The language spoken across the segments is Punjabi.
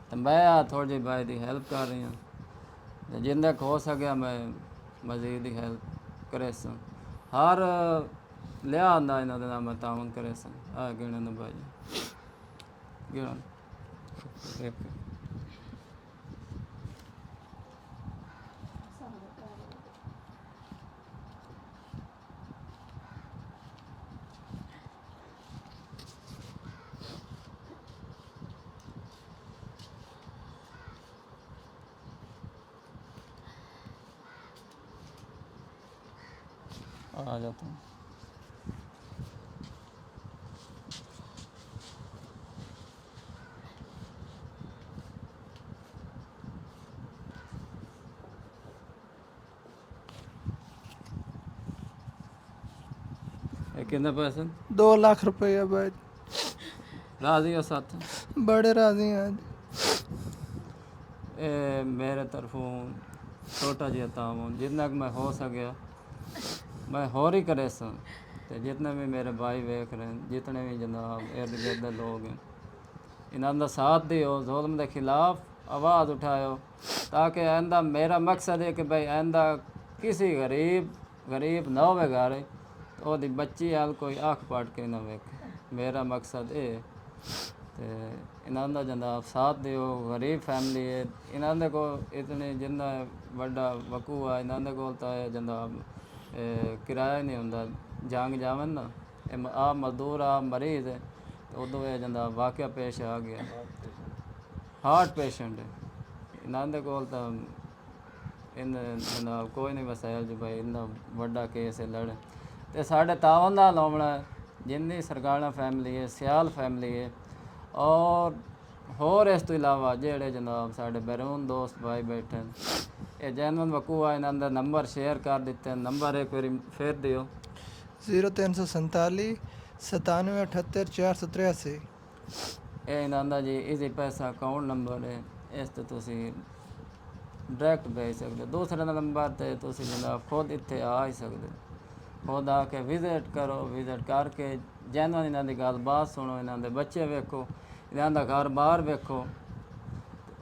تو میں تھوڑی جی بھائی دی ہیلپ کر رہی ہوں، جن تک ہو سکیا میں مزید ہی ہیلپ کرے سوں، ہر لیا آندا انہوں نے میں تعاون کرے سوں۔ گنن بھائی گنن آ جاتا ہوں۔ کتنے پیسے؟ 2 لاکھ روپیہ بھائی۔ راضی ہو ساتھ؟ بڑے راضی ہیں۔ میرے طرفوں چھوٹا جہا تعاون جتنا کہ میں ہو سکیا میں ہور ہی کرے سوں، جتنے بھی میرے بھائی ویکھ رہے ہیں، جتنے بھی جناب ارد گرد لوگ ہیں، انہاں دا ساتھ دیو، ظلم دے خلاف آواز اٹھائیو، تاکہ آئندہ میرا مقصد ہے کہ بھائی آئندہ کسی غریب نہ ہوئے گھر تو دی بچی حال کوئی آنکھ پاٹ کے نہ ویکھے، میرا مقصد ہے۔ انہاں دا جناب ساتھ دیو، غریب فیملی ہے، انہاں دے کو اتنے جنہ بڑا وقوع ہے، انہاں دے کول تا ہے جناب کرایہ نہیں ہوندا، جنگ جاون نا آپ مزدور آپ مریض ہے تو ادو یہ جناب واقعہ پیش آ گیا، ہارٹ پیشنٹ ہے، انہاں دے کول تا ان جناب کوئی نہیں وسائل جو بھائی انہاں بڑا کیس ہے لڑے تے ساڈے تعاون نال ہونا ہے، جنی سرکارنا فیملی ہے، سیال فیملی ہے، اور ہور اس تو علاوہ جہڑے جناب ساڈے بیرون دوست بھائی بیٹھے ہیں، یہ جینون وقوع انہاں دا نمبر شیئر کر دیتے ہیں، نمبر ایک باری پھر دیو۔ 0347 97 78 483۔ یہ انہاں دا جی ایزی پیسہ اکاؤنٹ نمبر ہے، اس تے تسی ڈائریکٹ بھیج سکتے، دوسرے نمبر تے تسی جناب خود اتنے آ ہی سکتے، خود آ کے وزٹ کرو، وزٹ کر کے جینون انہاں دی گل بات سنو، انہاں دے بچے ویکھو، انہاں دا گھر بار ویکھو،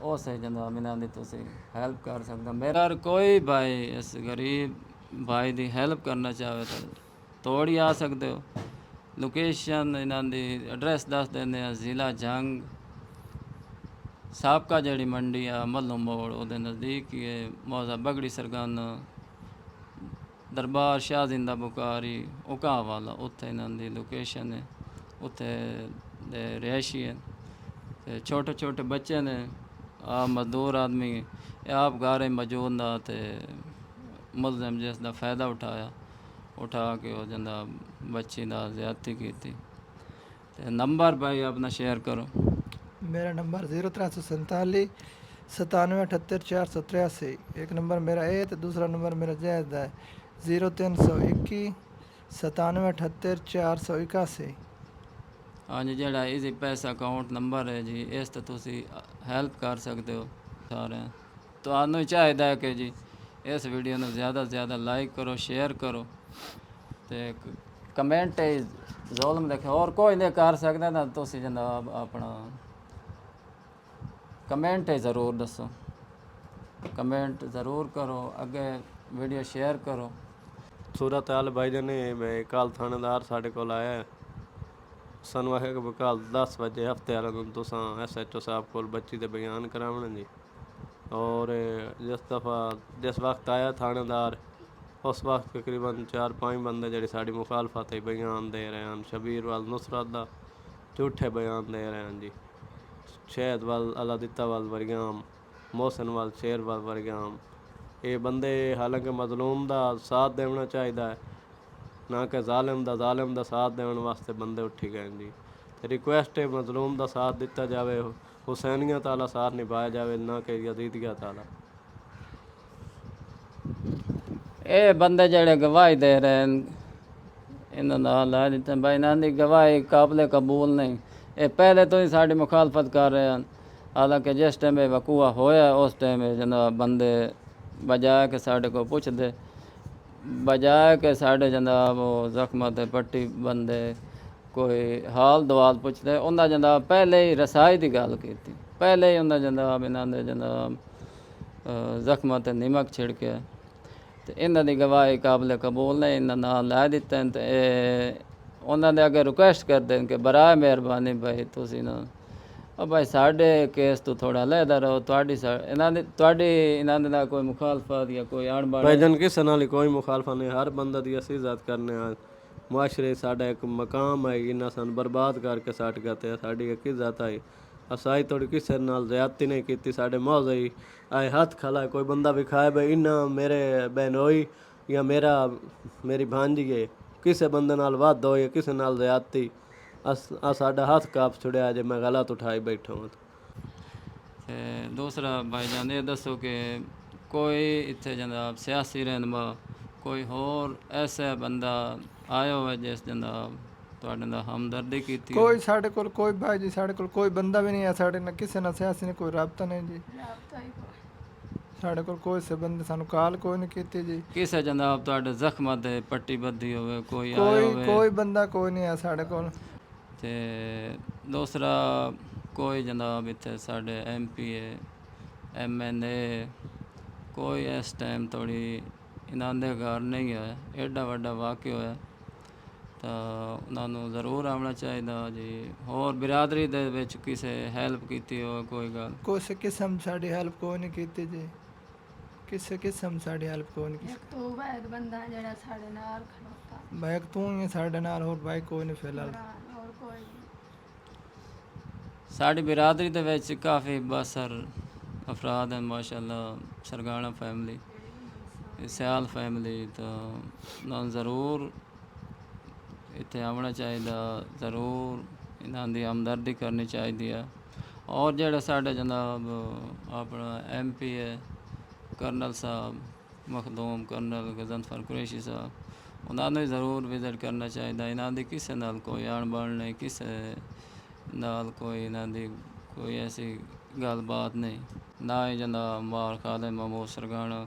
اسے جناب انہاں دی تسی ہیلپ کر سکتے۔ میرا کوئی بھائی اس غریب بھائی دی ہیلپ کرنا چاہے تو توڑ ہی آ سکتے ہو۔ لوکیشن انہاں دی ایڈریس دس دینے ہیں، ضلع جنگ سابقہ جڑی منڈی ہے ملو موڑ او دے نزدیک ہی ہے، موضع بگڑی سرگانہ دربار شاہ زندہ بخاری اکا والا، اتھے انہاں دی لوکیشن ہے، اتھے دے رہائشی ہیں، چھوٹے چھوٹے بچے نے، آپ مزدور آدمی آپ گھر موجود نہ تے ملزم جس دا فائدہ اٹھا کے وہ جناب بچی دا زیادتی کی تھی۔ نمبر بھائی اپنا شیئر کرو۔ میرا نمبر 0347 97 78 483، ایک نمبر میرا ہے تو دوسرا نمبر میرا زید ہے 0321 97 78 481۔ ہاں جی، جڑا ایزی پیسہ اکاؤنٹ نمبر ہے جی، اس تے تسی ہیلپ کر سکتے ہو سارے۔ تو آنوں ہی چاہیے کہ جی اس ویڈیو نے زیادہ سے زیادہ لائک کرو، شیئر کرو، تے کمنٹ ظلم دیکھو، اور کوئی نہیں کر سکتا نا، تسی جناب اپنا کمنٹ ضرور دسو، کمنٹ ضرور کرو، اگے ویڈیو شیئر کرو۔ صورتحال بھائی جانے میں کال تھانے دار ساڈے کول آیا ہے، سانوں آخیا کہ کل 10 بجے ہفتے والے دن تساں SHO صاحب کول بچی دے بیان کراونے جی، اور جس وقت آیا تھانے دار اس وقت تقریباً 4-5 بندے جڑے ساڈی مخالفت بیان دے رہے ہیں، شبیر وال نصرت دا جھوٹے بیان دے رہے ہیں جی، شہد وال اللہ دتا وال ورگام، محسن وال شیر وال ورگام، یہ بندے حالانکہ مظلوم دا ساتھ دینا چاہیے نہ کہ ظالم دا ساتھ دینے واسطے بندے اٹھی گئے جی۔ ریکویسٹ ہے مظلوم دا ساتھ دیتا جاوے، حسینیت والا ساتھ نبھایا جاوے، نہ کہ یزیدیت والا۔ اے بندے جڑے گواہی دے رہے ہیں، انہوں نے لا دیتے ہیں بھائی، انہوں دی گواہی قابل قبول نہیں، یہ پہلے تو ہی ساری مخالفت کر رہے ہیں، حالانکہ جس ٹائم وقوع ہویا اس ٹائم جناب بندے بجائے کہ ساڈے کو پوچھ دے، بجائے کہ ساڈے جناب زخمت پٹی بندے کوئی حال دوال پوچھ دے، انہاں جناب پہلے ہی رسائی دی گل کی تھی۔ ਪਹਿਲੇ ਹੀ ਉਹਨਾਂ ਜਨਾਬ ਇਹਨਾਂ ਦੇ ਜਨਾਬ ਜ਼ਖਮਾਂ ਤੇ ਨਮਕ ਛਿੜਕਿਆ ਤੇ ਇਹਨਾਂ ਦੀ ਗਵਾਹੀ ਕਾਬਲ ਕਬੂਲ ਨੇ, ਇਹਨਾਂ ਨਾਲ ਲੈ ਦਿੱਤੇ ਨੇ ਤੇ ਉਹਨਾਂ ਦੇ ਅੱਗੇ ਰਿਕੁਐਸਟ ਕਰਦੇ ਨੇ ਕਿ ਬਰਾਏ ਮਿਹਰਬਾਨੀ ਭਾਈ ਤੁਸੀਂ ਨਾ ਉਹ ਭਾਈ ਸਾਡੇ ਕੇਸ ਤੋਂ ਥੋੜਾ ਲਹਿਦਾ ਰਹੋ, ਇਹਨਾਂ ਦੇ ਨਾਲ ਕੋਈ ਮੁਖਾਲਫਤ ਜਾਂ ਕੋਈ ਅਣਬਣ ਭਾਈਜਾਨ ਕਿਸੇ ਨਾਲ ਹੀ ਕੋਈ ਮੁਖਾਲਫਾ ਨਹੀਂ, ਹਰ ਬੰਦਾ ਦੀ ਅਸੀਂ ਇੱਜ਼ਤ ਕਰਨੇ ਆ। ਮੁਆਸ਼ਰੇ ਸਾਡਾ ਇੱਕ ਮਕਾਮ ਹੈ, ਇਹਨਾਂ ਸਾਨੂੰ ਬਰਬਾਦ ਕਰਕੇ ਸੱਟ ਗਏ ਤੇ ਸਾਡੀ ਇੱਕ ਇੱਜ਼ਤ ਆਈ। ਅਸਾਈ ਥੋੜੀ ਕਿਸੇ ਨਾਲ ਜ਼ਿਆਦਤੀ ਨਹੀਂ ਕੀਤੀ, ਸਾਡੇ ਮੌਜ਼ੇ ਆਏ ਹੱਥ ਖਲਾ ਕੋਈ ਬੰਦਾ ਵਿਖਾਏ ਬਈ ਇਨਾ ਮੇਰੇ ਬਹਿਨੋਈ ਜਾਂ ਮੇਰੀ ਭਾਂਜੀ ਹੈ, ਕਿਸੇ ਬੰਦੇ ਨਾਲ ਵੱਧ ਹੋਈ ਕਿਸੇ ਨਾਲ ਜ਼ਿਆਦਤੀ ਸਾਡਾ ਹੱਥ ਕਾਪ ਛੁੜਿਆ ਜੇ ਮੈਂ ਗਲਤ ਉਠਾਈ ਬੈਠਾ ਹਾਂ। ਤੇ ਦੂਸਰਾ ਭਾਈਜਾਨ ਇਹ ਦੱਸੋ ਕਿ ਕੋਈ ਇੱਥੇ ਜਨਾਬ ਸਿਆਸੀ ਰਹਿਨੁਮਾ ਕੋਈ ਹੋਰ ਐਸਾ ਬੰਦਾ ਆਇਆ ਹੋਵੇ ਜਿਸ ਜਨਾਬ ਤੁਹਾਡੇ ਨਾਲ ਹਮਦਰਦੀ ਕੀਤੀ ਹੋਵੇ? ਕੋਈ ਸਾਡੇ ਕੋਲ ਕੋਈ ਭਾਈ ਜੀ ਸਾਡੇ ਕੋਲ ਕੋਈ ਬੰਦਾ ਵੀ ਨਹੀਂ ਹੈ, ਸਾਡੇ ਨਾਲ ਕਿਸੇ ਨਾਲ ਸਿਆਸੀ ਨੇ ਕੋਈ ਰਾਬਤਾ ਨਹੀਂ ਜੀ, ਸਾਡੇ ਕੋਲ ਕੋਈ ਸੰਬੰਧ ਸਾਨੂੰ ਕਾਲ ਕੋਈ ਨਹੀਂ ਕੀਤੀ ਜੀ। ਕਿਸੇ ਜਨਾਬ ਤੁਹਾਡੇ ਜ਼ਖਮਾਂ ਤੇ ਪੱਟੀ ਬੱਧੀ ਹੋਵੇ ਕੋਈ ਆਇਆ ਹੋਵੇ? ਕੋਈ ਬੰਦਾ ਕੋਈ ਨਹੀਂ ਹੈ ਸਾਡੇ ਕੋਲ। ਤੇ ਦੂਸਰਾ ਕੋਈ ਜਨਾਬ ਇੱਥੇ ਸਾਡੇ MPA MNA ਕੋਈ ਇਸ ਟਾਈਮ ਥੋੜੀ ਇਹਨਾਂ ਦੇ ਘਰ ਨਹੀਂ ਹੈ, ਐਡਾ ਵੱਡਾ ਵਾਕਿਆ ਹੋਇਆ ਤਾਂ ਉਹਨਾਂ ਨੂੰ ਜ਼ਰੂਰ ਆਉਣਾ ਚਾਹੀਦਾ ਜੀ। ਹੋਰ ਬਿਰਾਦਰੀ ਦੇ ਵਿੱਚ ਕਿਸੇ ਹੈਲਪ ਕੀਤੀ ਹੋਵੇ ਕੋਈ ਗੱਲ? ਕਿਸੇ ਕਿਸਮ ਸਾਡੀ ਹੈਲਪ ਕੋਈ ਨਹੀਂ ਕੀਤੀ ਜੀ, ਕਿਸੇ ਕਿਸਮ ਸਾਡੀ ਹੈਲਪ ਕੋਈ ਨਹੀਂ ਕੀਤੀ। ਇੱਕ ਤੋਂ ਬਾਅਦ ਬੰਦਾ ਜਿਹੜਾ ਸਾਡੇ ਨਾਲ ਖੜੋਤਾ, ਬਾਈਕ ਤੂੰ ਹੀ ਹੈ ਸਾਡੇ ਨਾਲ, ਹੋਰ ਬਾਈਕ ਕੋਈ ਨਹੀਂ ਫਿਲਹਾਲ। ਹੋਰ ਕੋਈ ਨਹੀਂ। ਸਾਡੀ ਬਿਰਾਦਰੀ ਦੇ ਵਿੱਚ ਕਾਫੀ ਬਾਸਰ ਅਫਰਾਦ ਹਨ ਮਾਸ਼ਾਅੱਲਾ, ਸਰਗਾਣਾ ਫੈਮਿਲੀ, ਸਿਆਲ ਫੈਮਿਲੀ, ਤਾਂ ਉਹਨਾਂ ਨੂੰ ਜ਼ਰੂਰ ਇੱਥੇ ਆਉਣਾ ਚਾਹੀਦਾ, ਜ਼ਰੂਰ ਇਹਨਾਂ ਦੀ ਹਮਦਰਦੀ ਕਰਨੀ ਚਾਹੀਦੀ ਹੈ। ਔਰ ਜਿਹੜਾ ਸਾਡੇ ਜਨਾਬ ਆਪਣਾ MP ਹੈ ਕਰਨਲ ਸਾਹਿਬ ਮਖਦੂਮ ਕਰਨਲ ਗਜ਼ਨਫਰ ਕੁਰੈਸ਼ੀ ਸਾਹਿਬ, ਉਹਨਾਂ ਨੂੰ ਜ਼ਰੂਰ ਵਿਜ਼ਿਟ ਕਰਨਾ ਚਾਹੀਦਾ। ਇਹਨਾਂ ਦੀ ਕਿਸੇ ਨਾਲ ਕੋਈ ਅਣਬਣ ਨਹੀਂ, ਕਿਸੇ ਨਾਲ ਕੋਈ ਇਹਨਾਂ ਦੀ ਕੋਈ ਐਸੀ ਗੱਲਬਾਤ ਨਹੀਂ, ਨਾ ਹੀ ਜਨਾਬ ਮਾਰ ਖਾਲਿਦ ਮਹਿਮੂਦ ਸਰਗਾਣਾ,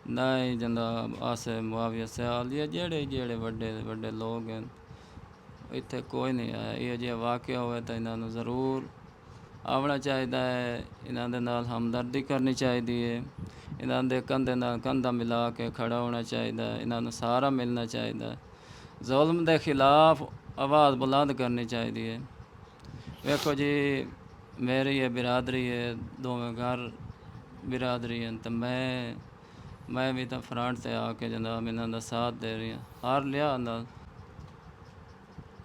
ਨਾ ਹੀ ਜਨਾਬ ਆਸਿਫ ਮੁਆਵਿਆ ਸਿਆਲ, ਇਹ ਜਿਹੜੇ ਵੱਡੇ ਲੋਕ ਹਨ ਇੱਥੇ ਕੋਈ ਨਹੀਂ ਆਇਆ। ਇਹ ਜਿਹਾ ਵਾਕਿਆ ਹੋਵੇ ਤਾਂ ਇਹਨਾਂ ਨੂੰ ਜ਼ਰੂਰ ਆਉਣਾ ਚਾਹੀਦਾ ਹੈ, ਇਹਨਾਂ ਦੇ ਨਾਲ ਹਮਦਰਦੀ ਕਰਨੀ ਚਾਹੀਦੀ ਹੈ, ਇਹਨਾਂ ਦੇ ਕੰਧੇ ਨਾਲ ਕੰਧਾ ਮਿਲਾ ਕੇ ਖੜਾ ਹੋਣਾ ਚਾਹੀਦਾ ਹੈ, ਇਹਨਾਂ ਨੂੰ ਸਹਾਰਾ ਮਿਲਣਾ ਚਾਹੀਦਾ, ਜ਼ੁਲਮ ਦੇ ਖਿਲਾਫ ਆਵਾਜ਼ ਬੁਲੰਦ ਕਰਨੀ ਚਾਹੀਦੀ ਹੈ। ਵੇਖੋ ਜੀ ਮੇਰੀ ਇਹ ਬਿਰਾਦਰੀ ਹੈ, ਦੋਵੇਂ ਘਰ ਬਿਰਾਦਰੀ ਹਨ, ਤਾਂ ਮੈਂ ਵੀ ਤਾਂ ਫਰੰਟ 'ਤੇ ਆ ਕੇ ਜਨਾਬ ਇਹਨਾਂ ਦਾ ਸਾਥ ਦੇ ਰਹੀ ਹਾਂ ਹਰ ਲਿਆ ਨਾਲ।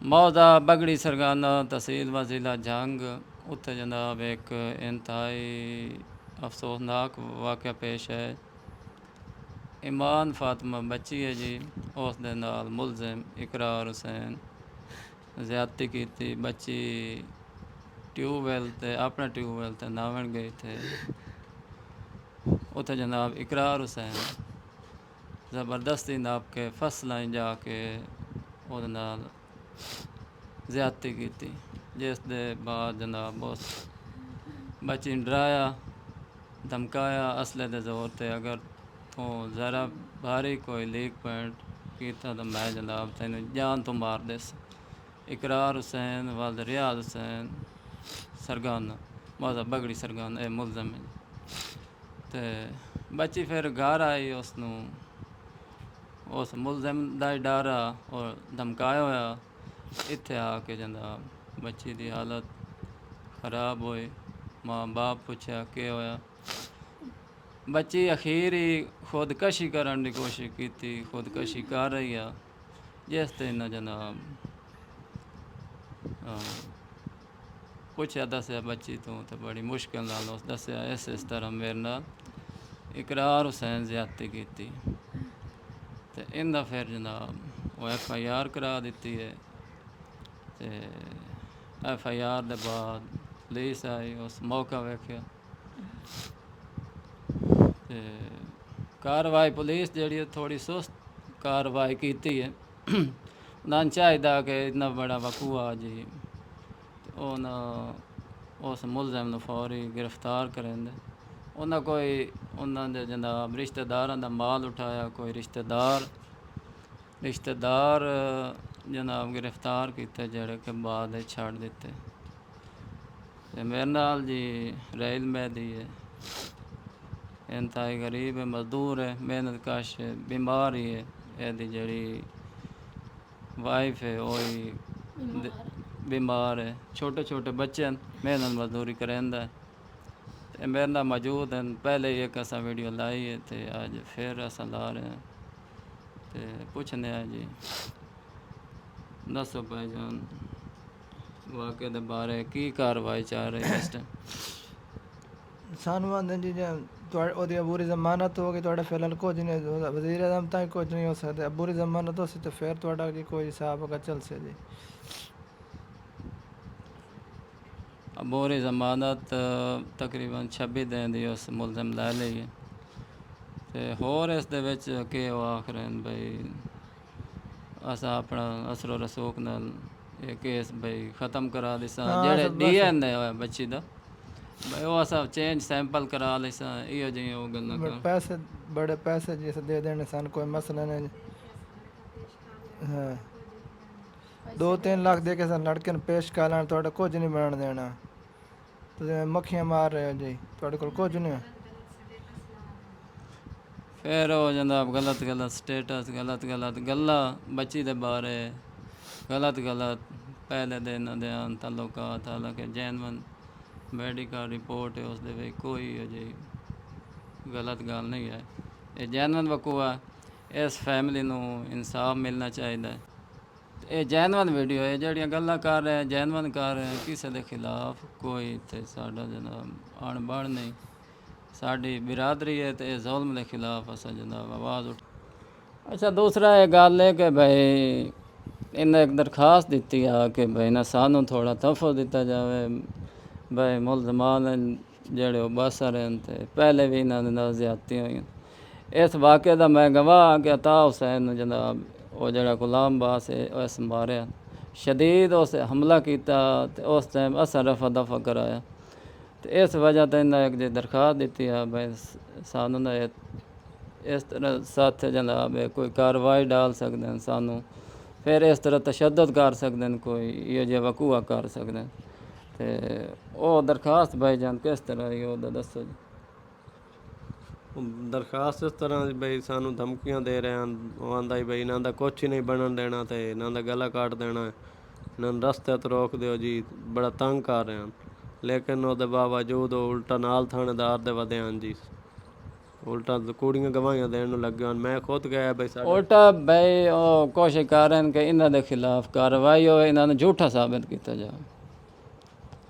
ਮੌਜ਼ਾ ਬਗੜੀ ਸਰਗਾਨਾ ਤਹਿਸੀਲ व ਜ਼ਿਲ੍ਹਾ ਜੰਗ, ਉੱਥੇ ਜਨਾਬ ਇੱਕ ਇੰਤਹਾਈ ਅਫਸੋਸਨਾਕ ਵਾਕਿਆ ਪੇਸ਼ ਹੈ। ਇਮਾਨ ਫਾਤਮਾ ਬੱਚੀ ਹੈ ਜੀ, ਉਸ ਦੇ ਨਾਲ ਮੁਲਜ਼ਮ ਇਕਰਾਰ ਹੁਸੈਨ ਜ਼ਿਆਦਤੀ ਕੀਤੀ। ਬੱਚੀ ਆਪਣੇ ਟਿਊਬਵੈਲ 'ਤੇ ਨਹਾਉਣ ਗਈ ਥੇ, ਉੱਥੇ ਜਨਾਬ ਇਕਰਾਰ ਹੁਸੈਨ ਜ਼ਬਰਦਸਤੀ ਨਾਪ ਕੇ ਫਸਲਾਂ ਜਾ ਕੇ ਉਹਦੇ ਨਾਲ ਜ਼ਿਆਦਤੀ ਕੀਤੀ, ਜਿਸ ਦੇ ਬਾਅਦ ਜਨਾਬ ਉਸ ਬੱਚੀ ਨੂੰ ਡਰਾਇਆ ਧਮਕਾਇਆ ਅਸਲੇ ਦੇ ਜ਼ੋਰ 'ਤੇ, ਅਗਰ ਤੂੰ ਜ਼ਰਾ ਭਾਰੀ ਕੋਈ ਲੀਕ ਪੁਆਇੰਟ ਕੀਤਾ ਤਾਂ ਮੈਂ ਜਨਾਬ ਤੈਨੂੰ ਜਾਨ ਤੋਂ ਮਾਰ ਦੇਸ। ਇਕਰਾਰ ਹੁਸੈਨ ਵਲਦ ਰਿਆਜ਼ ਹੁਸੈਨ ਸਰਗਾਨਾ ਮੌਜ਼ਾ ਬਗੜੀ ਸਰਗਾਨਾ ਇਹ ਮੁਲਜ਼ਮ ਹੈ। ਤੇ ਬੱਚੀ ਫਿਰ ਘਰ ਆਈ, ਉਸ ਮੁਲਜ਼ਮ ਦਾ ਹੀ ਡਰ ਆ ਔਰ ਧਮਕਾਇਆ ਹੋਇਆ। ਇੱਥੇ ਆ ਕੇ ਜਨਾਬ ਬੱਚੀ ਦੀ ਹਾਲਤ ਖਰਾਬ ਹੋਈ, ਮਾਂ ਬਾਪ ਪੁੱਛਿਆ ਕੀ ਹੋਇਆ, ਬੱਚੀ ਅਖੀਰ ਹੀ ਖੁਦਕਸ਼ੀ ਕਰਨ ਦੀ ਕੋਸ਼ਿਸ਼ ਕੀਤੀ, ਖੁਦਕਸ਼ੀ ਕਰ ਰਹੀ ਆ, ਜਿਸ 'ਤੇ ਨਾ ਜਨਾਬ ਪੁੱਛਿਆ ਦੱਸਿਆ ਬੱਚੀ ਤੋਂ ਤਾਂ ਬੜੀ ਮੁਸ਼ਕਿਲ ਨਾਲ ਉਸ ਦੱਸਿਆ ਇਸ ਤਰ੍ਹਾਂ ਮੇਰੇ ਨਾਲ ਇਕਰਾਰ ਹੁਸੈਨ ਜ਼ਿਆਦਤੀ ਕੀਤੀ। ਤੇ ਇਹਦਾ ਫਿਰ ਜਨਾਬ ਉਹ FIR ਕਰਾ ਦਿੱਤੀ ਹੈ। ਤੇ FIR ਦੇ ਬਾਅਦ ਪੁਲਿਸ ਆਈ, ਉਸ ਮੌਕਾ ਵੇਖਿਆ ਤੇ ਕਾਰਵਾਈ ਪੁਲਿਸ ਜਿਹੜੀ ਥੋੜੀ ਸੁਸਤ ਕਾਰਵਾਈ ਕੀਤੀ ਹੈ। ਉਹਨਾਂ ਨੂੰ ਚਾਹੀਦਾ ਕਿ ਇੰਨਾ ਬੜਾ ਵਕੂਆ ਜੀ ਉਸ ਮੁਲਜ਼ਮ ਨੂੰ ਫੌਰੀ ਗ੍ਰਿਫਤਾਰ ਕਰਨ ਦੇ। ਉਹਨਾਂ ਦੇ ਜਨਾਬ ਰਿਸ਼ਤੇਦਾਰਾਂ ਦਾ ਮਾਲ ਉਠਾਇਆ, ਕੋਈ ਰਿਸ਼ਤੇਦਾਰ ਜਨਾਬ ਗ੍ਰਿਫਤਾਰ ਕੀਤੇ ਜਿਹੜੇ ਕਿ ਬਾਅਦ ਛੱਡ ਦਿੱਤੇ। ਤੇ ਮੇਰੇ ਨਾਲ ਜੀ ਰੇਲ ਮਹਿਦੀ ਹੈ, ਇੰਤਹਾਈ ਗਰੀਬ ਹੈ, ਮਜ਼ਦੂਰ ਹੈ, ਮਿਹਨਤ ਕਸ਼ ਹੈ, ਬਿਮਾਰ ਹੀ ਹੈ। ਇਹਦੀ ਜਿਹੜੀ ਵਾइफ है वही बीमार है, छोटे छोटे बच्चे हैं, मेहनत मजदूरी करेंदा है। ते मेरे नाल मौजूद हैं, पहले ही एक असा वीडियो लाई है ते अज फिर असा ला रहे हैं ते पुछने हैं जी दसो भाईजान वाक़े दे बारे की कार्रवाई चाह रही है इस टाइम। ਸਾਨੂੰ ਆਂਦੇ ਜੀ ਜੇ ਉਹਦੀ ਅਬੂਰੀ ਜ਼ਮਾਨਤ ਹੋ ਗਈ ਤੁਹਾਡਾ ਫਿਲਹਾਲ ਕੁਝ ਨਹੀਂ, ਵਜ਼ੀਰ ਆਜ਼ਮ ਤਾਂ ਕੁਝ ਨਹੀਂ ਹੋ ਸਕਦਾ। ਅਬੂਰੀ ਜ਼ਮਾਨਤ ਹੋ ਸੀ ਤੇ ਫਿਰ ਤੁਹਾਡਾ ਜੀ ਕੋਈ ਹਿਸਾਬ ਅਗਾ ਚੱਲ ਸੇ ਜੀ। अबूरी जमानत तकरीबन 26 दिन ਦੀ ਉਸ ਮੁਲਜ਼ਮ ਲੈ ਲਈ ਹੈ ਤੇ ਹੋਰ ਇਸ ਦੇ ਵਿੱਚ ਕਿ ਉਹ ਆਖ ਰਹੇ ਨੇ ਬਈ ਅਸਾਂ ਆਪਣਾ ਅਸਰ ਰਸੂਖ ਨਾਲ ਇਹ ਕੇਸ ਬਈ ਖਤਮ ਕਰਾ ਦਿਸਾਂ। ਜਿਹੜੇ DNA ਹੋਇਆ ਬੱਚੀ ਦਾ ਬਈ ਉਹ ਅਸਾਂ ਚੇਂਜ ਸੈਂਪਲ ਕਰਾ ਲਿਸਾਂ। ਇਹੋ ਜਿਹੀਆਂ ਉਹ ਗੱਲਾਂ ਕਰ ਪੈਸੇ ਬੜੇ ਪੈਸੇ ਜਿਸ ਦੇ ਦੇਣੇ ਸਨ ਕੋਈ ਮਸਲਾ ਨਹੀਂ। ਹਾਂ 2-3 ਲੱਖ ਦੇ ਕੇ ਸਨ ਲੜਕੇ ਨੂੰ ਪੇਸ਼ ਕਰ ਲੈਣ, ਤੁਹਾਡਾ ਕੁਝ ਨਹੀਂ ਬਣਨ ਦੇਣਾ। ਤੁਸੀਂ ਮੱਖੀਆਂ ਮਾਰ ਰਹੇ ਹੋ ਜੀ, ਤੁਹਾਡੇ ਕੋਲ ਕੁਝ ਨਹੀਂ। ਫਿਰ ਹੋ ਜਾਂਦਾ ਗਲਤ ਗਲਤ ਸਟੇਟਸ, ਗਲਤ ਗਲਤ ਗੱਲਾਂ ਬੱਚੀ ਦੇ ਬਾਰੇ, ਗਲਤ ਗਲਤ ਪਹਿਲੇ ਦੇ ਇਹਨਾਂ ਦੇ ਤਾਲੁਕਾਤ। ਹਾਲਾਂਕਿ ਜੈਨੂਅਨ ਮੈਡੀਕਲ ਰਿਪੋਰਟ ਹੈ ਉਸ ਦੇ ਵਿੱਚ ਕੋਈ ਅਜਿਹੀ ਗਲਤ ਗੱਲ ਨਹੀਂ ਹੈ। ਇਹ ਜੈਨੂਅਨ ਵਕੂਆ, ਇਸ ਫੈਮਿਲੀ ਨੂੰ ਇਨਸਾਫ ਮਿਲਣਾ ਚਾਹੀਦਾ ਹੈ। ਇਹ ਜੈਨੂਅਨ ਵੀਡੀਓ ਹੈ, ਜਿਹੜੀਆਂ ਗੱਲਾਂ ਕਰ ਰਹੇ ਜੈਨੂਅਨ ਕਰ ਰਹੇ, ਕਿਸੇ ਦੇ ਖਿਲਾਫ ਕੋਈ ਇੱਥੇ ਸਾਡਾ ਜਨਾਬ ਅਣਬਣ ਨਹੀਂ। ਸਾਡੀ ਬਿਰਾਦਰੀ ਹੈ ਤੇ ਇਹ ਜ਼ੁਲਮ ਦੇ ਖਿਲਾਫ ਅਸਾਂ ਜਨਾਬ ਆਵਾਜ਼ ਉੱਠ। ਅੱਛਾ ਦੂਸਰਾ ਇਹ ਗੱਲ ਹੈ ਕਿ ਭਾਈ ਇਹਨਾਂ ਇੱਕ ਦਰਖਾਸਤ ਦਿੱਤੀ ਆ ਕਿ ਭਾਈ ਨਾ ਸਾਨੂੰ ਥੋੜ੍ਹਾ ਤਹਫ਼ੁਜ਼ ਦਿੱਤਾ ਜਾਵੇ। ਭਾਈ ਮੁਲਜ਼ਮਾਨ ਜਿਹੜੇ ਉਹ ਬਸ ਰਹੇ ਤੇ ਪਹਿਲੇ ਵੀ ਇਹਨਾਂ ਦੇ ਨਾਲ ਜ਼ਿਆਦਤੀਆਂ ਹੋਈਆਂ। ਇਸ ਵਾक़े ਦਾ ਮੈਂ ਗਵਾਹ ਕਿ ਅਤਾ ਹੁਸੈਨ ਨੂੰ ਜਨਾਬ ਉਹ ਜਿਹੜਾ ਗੁਲਾਮ ਬਾਸ ਹੈ ਉਸ ਮਾਰਿਆ ਸ਼ਦੀਦ, ਉਸ ਹਮਲਾ ਕੀਤਾ ਤੇ ਉਸ ਟਾਈਮ ਅਸਾਂ ਰਫਾ ਦਫਾ ਕਰਾਇਆ ਤੇ ਇਸ ਵਜ੍ਹਾ ਤੋਂ ਇਹਨਾਂ ਇੱਕ ਜੇ ਦਰਖਾਸਤ ਦਿੱਤੀ ਆ ਬਈ ਸਾਨੂੰ ਨਾ ਇਸ ਤਰ੍ਹਾਂ ਸਾਥ ਜਨਾਬ ਕੋਈ ਕਾਰਵਾਈ ਡਾਲ ਸਕਦੇ ਨੇ ਸਾਨੂੰ, ਫਿਰ ਇਸ ਤਰ੍ਹਾਂ ਤਸ਼ੱਦਦ ਕਰ ਸਕਦੇ ਨੇ, ਕੋਈ ਇਹੋ ਜਿਹਾ ਵਕੂਆ ਕਰ ਸਕਦੇ ਨੇ। ਤੇ ਉਹ ਦਰਖਾਸਤ ਭਾਈ ਜਾਨ ਕਿਸ ਤਰ੍ਹਾਂ ਹੀ ਉਹਦਾ ਦੱਸੋ ਜੀ। ਦਰਖਾਸਤ ਇਸ ਤਰ੍ਹਾਂ ਬਈ ਸਾਨੂੰ ਧਮਕੀਆਂ ਦੇ ਰਹੇ ਹਨ। ਉਹ ਆਂਦਾ ਬਈ ਇਹਨਾਂ ਦਾ ਕੁਛ ਹੀ ਨਹੀਂ ਬਣਨ ਦੇਣਾ ਤੇ ਇਹਨਾਂ ਦਾ ਗਲਾ ਕੱਟ ਦੇਣਾ, ਇਹਨਾਂ ਨੂੰ ਰਸਤੇ ਤੋਂ ਰੋਕ ਦਿਓ ਜੀ, ਬੜਾ ਤੰਗ ਕਰ ਰਹੇ ਹਨ। ਲੇਕਿਨ ਉਹਦੇ ਬਾਵਜੂਦ ਉਹ ਉਲਟਾ ਨਾਲ ਥਾਣੇਦਾਰ ਦੇ ਵਧੇ ਹਨ ਜੀ, ਉਲਟਾ ਕੁੜੀਆਂ ਗਵਾਹੀਆਂ ਦੇਣ ਨੂੰ ਲੱਗੇ ਹਨ। ਮੈਂ ਖੁਦ ਗਿਆ ਬਈ ਉਲਟਾ ਬਈ ਉਹ ਕੋਸ਼ਿਸ਼ ਕਰ ਰਹੇ ਨੇ ਕਿ ਇਹਨਾਂ ਦੇ ਖਿਲਾਫ ਕਾਰਵਾਈ ਹੋਵੇ, ਇਹਨਾਂ ਨੂੰ ਝੂਠਾ ਸਾਬਿਤ ਕੀਤਾ ਜਾਵੇ।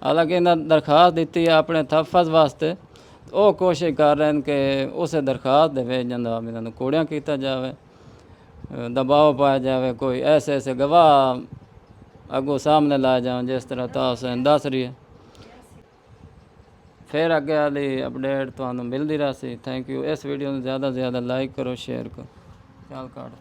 ਹਾਲਾਂਕਿ ਇਹਨਾਂ ਦਰਖਾਸਤ ਦਿੱਤੀ ਹੈ ਆਪਣੇ ਤਹਫ਼ੁਜ਼ ਵਾਸਤੇ, ਉਹ ਕੋਸ਼ਿਸ਼ ਕਰ ਰਹੇ ਨੇ ਕਿ ਉਸੇ ਦਰਖਾਸਤ ਦੇ ਵਿੱਚ ਜਨਾਬ ਇਹਨਾਂ ਨੂੰ ਕੋੜਿਆਂ ਕੀਤਾ ਜਾਵੇ, ਦਬਾਅ ਪਾਇਆ ਜਾਵੇ, ਕੋਈ ਐਸੇ ਐਸੇ ਗਵਾਹ ਅੱਗੋਂ ਸਾਹਮਣੇ ਲਾ ਜਾਣ ਜਿਸ ਤਰ੍ਹਾਂ ਤਾ ਹੁਸੈਨ ਦੱਸ ਰਹੀ ਹੈ। ਫਿਰ ਅੱਗੇ ਵਾਲੀ ਅਪਡੇਟ ਤੁਹਾਨੂੰ ਮਿਲਦੀ ਰਹੀ। Thank you. ਇਸ ਵੀਡੀਓ ਨੂੰ ਜ਼ਿਆਦਾ ਤੋਂ ਜ਼ਿਆਦਾ ਲਾਈਕ ਕਰੋ, ਸ਼ੇਅਰ ਕਰੋ। ਚੱਲ ਕਾਟ।